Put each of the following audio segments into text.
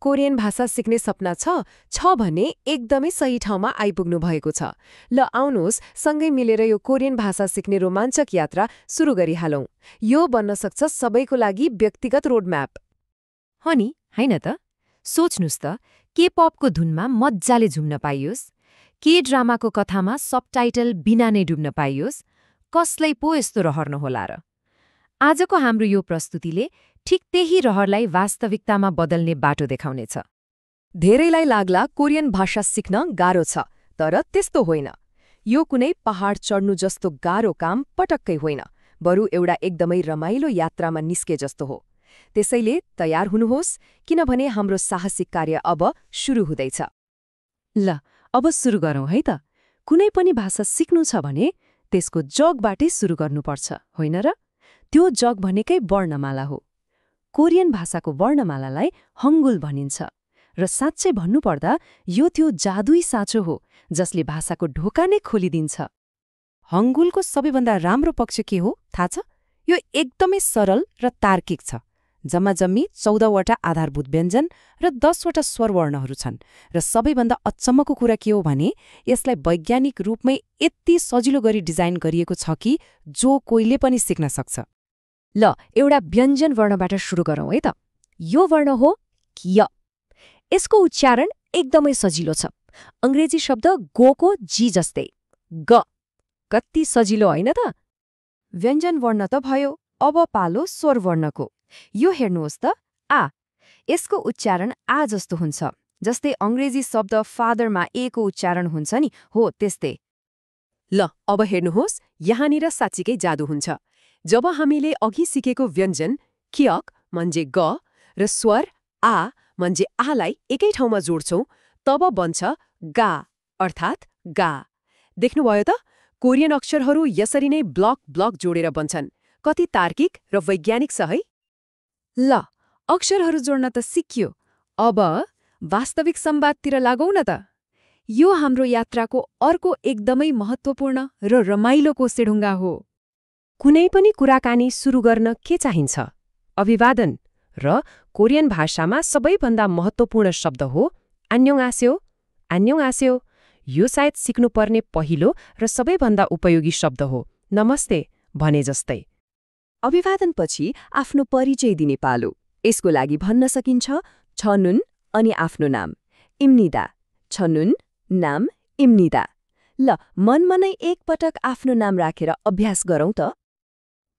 Korean भाषा सिक्ने सपना छ भने एकदमै सही ठाउँमा आइपुग्नु भएको छ। ल आउनुहोस् सँगै मिलेर यो कोरियन भाषा सिक्ने रोमाञ्चक यात्रा सुरु गरिहालौं। यो बन्न सक्छ सबैको लागि व्यक्तिगत रोडम्याप। हो नि, होइन त? सोच्नुस् त, के-पपको धुनमा मज्जाले झुम्न पाइयोस्, के-ड्रामाको कथामा सबटाइटल बिना नै डुब्न पाइयोस्, कसलाई पो यस्तो रहर नहोला र? आजको हाम्रो यो प्रस्तुतिले ठिक त्यही रहरलाई वास्तविकतामा बदल्ने बाटो देखाउनेछ। धेरैलाई लाग्ला कोरियन भाषा सिक्न गाह्रो छ, तर त्यस्तो होइन। यो कुनै पहाड चढ्नु जस्तो गाह्रो काम पटक्कै होइन, बरु एउटा एकदमै रमाइलो यात्रामा निस्के जस्तो हो। त्यसैले तयार हुनुहोस्, किनभने हाम्रो साहसिक कार्य अब सुरु हुँदैछ। ल, अब सुरु गरौँ है त। कुनै पनि भाषा सिक्नु छ भने त्यसको जगबाटै सुरु गर्नुपर्छ, होइन र? त्यो जग भनेकै वर्णमाला हो। कोरियन भाषाको वर्णमालालाई हङ्गुल भनिन्छ र साँच्चै भन्नुपर्दा यो त्यो जादुई साँचो हो जसले भाषाको ढोका नै खोलिदिन्छ। हङ्गुलको सबैभन्दा राम्रो पक्ष के हो थाहा छ? यो एकदमै सरल र तार्किक छ। जम्माजम्मी 14वटा आधारभूत व्यञ्जन र 10वटा स्वरवर्णहरू छन् र सबैभन्दा अचम्मको कुरा के हो भने यसलाई वैज्ञानिक रूपमै यति सजिलो गरी डिजाइन गरिएको छ कि जो कोहीले पनि सिक्न सक्छ। ल, एउटा व्यञ्जन वर्णबाट सुरु गरौँ है त। यो वर्ण हो य। यसको उच्चारण एकदमै सजिलो छ। अंग्रेजी शब्द गोको जी जस्तै ग। कति सजिलो होइन त? व्यञ्जन वर्ण त भयो, अब पालो स्वर वर्णको। यो हेर्नुहोस् त, आ। यसको उच्चारण आ जस्तो हुन्छ, जस्तै अंग्रेजी शब्द फादरमा ए को उच्चारण हुन्छ नि, हो त्यस्तै। ल, अब हेर्नुहोस्, यहाँनिर साँच्चीकै जादु हुन्छ। जब हामीले अघि सिकेको व्यञ्जन कियक म्हणजे ग र स्वर आ म्हणजे आलाई एकै ठाउँमा जोड्छौं, तब बन्छ गा अर्थात् गा। देख्नुभयो त? कोरियन अक्षरहरू यसरी नै ब्लक जोडेर बन्छन्। कति तार्किक र वैज्ञानिक छ है? ल, अक्षरहरू जोड्न त सिकियो। अब वास्तविक संवादतिर लागौं न त। यो हाम्रो यात्राको अर्को एकदमै महत्त्वपूर्ण र रमाइलो कोसेढुङ्गा हो। कुनै पनि कुराकानी सुरु गर्न के चाहिन्छ? अभिवादन। र कोरियन भाषामा सबैभन्दा महत्त्वपूर्ण शब्द हो आन्योङआस्यो। आन्योङआस्यो यो सायद सिक्नुपर्ने पहिलो र सबैभन्दा उपयोगी शब्द हो, नमस्ते भने जस्तै। अभिवादनपछि आफ्नो परिचय दिने पालो। यसको लागि भन्न सकिन्छ छनुन अनि आफ्नो नाम इम्निदा। छनुन नाम इम्निदा। ल, मनमा नै एकपटक आफ्नो नाम राखेर अभ्यास गरौँ त।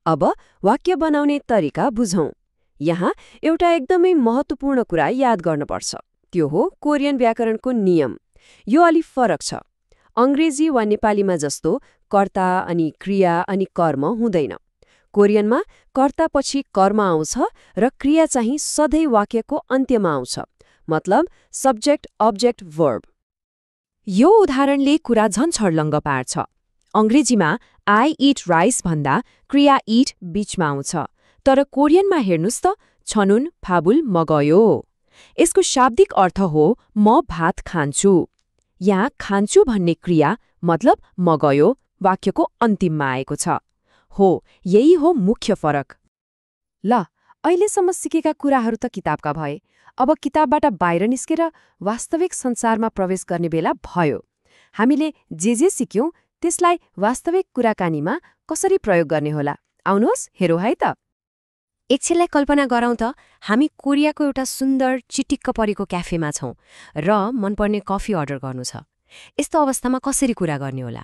अब वाक्य बनाउने तरिका बुझौं। यहाँ एउटा एकदमै महत्त्वपूर्ण कुरा याद गर्नुपर्छ। त्यो हो कोरियन व्याकरणको नियम। यो अलि फरक छ। अंग्रेजी वा नेपालीमा जस्तो कर्ता अनि क्रिया अनि कर्म हुँदैन। कोरियनमा कर्तापछि कर्म आउँछ र क्रिया चाहिँ सधैँ वाक्यको अन्त्यमा आउँछ, मतलब सब्जेक्ट अब्जेक्ट वर्ब। यो उदाहरणले कुरा झन् छर्लङ्ग पार्छ। अंग्रेजीमा आई इट राइस भन्दा क्रिया इट बीचमा आउँछ, तर कोरियनमा हेर्नुस् त छनुन फाबुल मगयो। यसको शाब्दिक अर्थ हो म भात खान्छु। यहाँ खान्छु भन्ने क्रिया मतलब मगयो वाक्यको अन्तिममा आएको छ। हो, यही हो मुख्य फरक। ल, अहिलेसम्म सिकेका कुराहरू त किताबका भए। अब किताबबाट बाहिर निस्केर वास्तविक संसारमा प्रवेश गर्ने बेला भयो। हामीले जे सिक्यौं त्यसलाई वास्तविक कुराकानीमा कसरी प्रयोग गर्ने होला? आउनुहोस् हेरौँ है त। एकछिनलाई कल्पना गरौँ त, हामी कोरियाको एउटा सुन्दर चिटिक्क परेको क्याफेमा छौं र मनपर्ने कफी अर्डर गर्नु छ। यस्तो अवस्थामा कसरी कुरा गर्ने होला?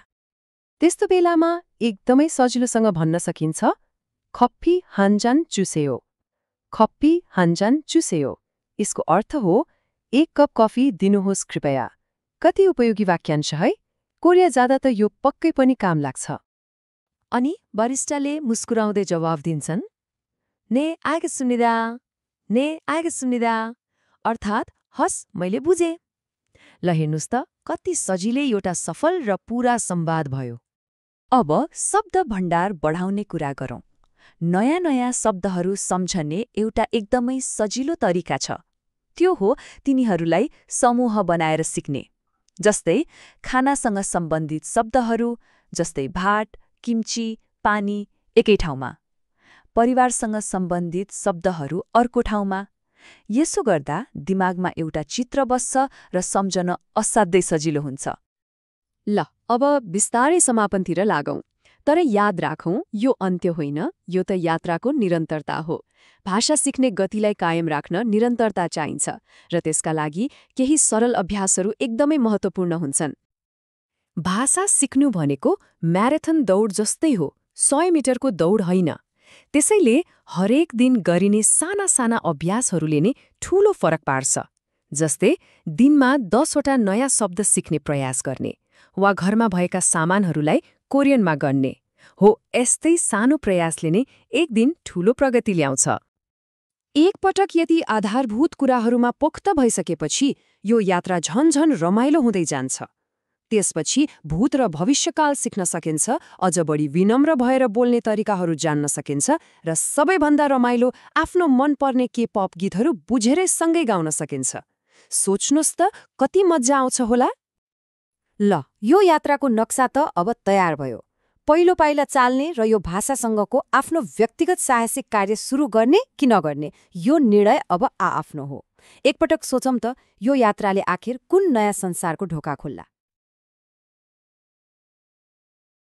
त्यस्तो बेलामा एकदमै सजिलोसँग भन्न सकिन्छ खप्पी हान्जान चुसेयो। खप्पी हान्जान चुसेयो। यसको अर्थ हो 1 कप कफी दिनुहोस् कृपया। कति उपयोगी वाक्यांश है? कोरिया जाँदा त यो पक्कै पनि काम लाग्छ। अनि बारिस्टाले मुस्कुराउँदै जवाफ दिन्छन्, ने आएगेसुनिदा, अर्थात् हस् मैले बुझेँ। ल हेर्नुस् त, कति सजिलै एउटा सफल र पूरा संवाद भयो। अब शब्द भण्डार बढाउने कुरा गरौँ। नयाँ शब्दहरू सम्झने एउटा एकदमै सजिलो तरिका छ। त्यो हो तिनीहरूलाई समूह बनाएर सिक्ने। जस्तै खानासँग सम्बन्धित शब्दहरू जस्तै भात, किम्ची, पानी एकै ठाउँमा। परिवारसँग सम्बन्धित शब्दहरू अर्को ठाउँमा, यसो गर्दा दिमागमा एउटा चित्र बस्छ र सम्झन असाध्यै सजिलो हुन्छ। ल अब बिस्तारै समापनतिर लागौं। तर याद राखौं, यो अन्त्य होइन, यो त यात्राको निरन्तरता हो। भाषा सिक्ने गतिलाई कायम राख्न निरन्तरता चाहिन्छ र त्यसका लागि केही सरल अभ्यासहरू एकदमै महत्त्वपूर्ण हुन्छन्। भाषा सिक्नु भनेको म्याराथन दौड जस्तै हो, 100 मिटरको दौड होइन। त्यसैले हरेक दिन गरिने साना साना अभ्यासहरूले नै ठूलो फरक पार्छ। जस्तै दिनमा 10 वटा नयाँ शब्द सिक्ने प्रयास गर्ने वा घरमा भएका सामानहरूलाई कोरियनमा गन्ने हो। यस्तै सानो प्रयासले नै एक दिन ठूलो प्रगति ल्याउँछ। एकपटक यदि आधारभूत कुराहरूमा पोख्त भइसकेपछि यो यात्रा झनझन रमाइलो हुँदै जान्छ। त्यसपछि भूत र भविष्यकाल सिक्न सकिन्छ, अझ बढी विनम्र भएर बोल्ने तरिकाहरू जान्न सकिन्छ र सबैभन्दा रमाइलो आफ्नो मनपर्ने के-पप गीतहरू बुझेरै सँगै गाउन सकिन्छ। सोच्नुस् त कति मजा आउँछ होला। ल, यो यात्राको नक्सा त अब तयार भयो। पहिलो पाइला चाल्ने र यो भाषासँगको आफ्नो व्यक्तिगत साहसिक कार्य सुरु गर्ने कि नगर्ने, यो निर्णय अब आआफ्नो हो। एकपटक सोचौं त, यो यात्राले आखिर कुन नयाँ संसारको ढोका खोल्ला।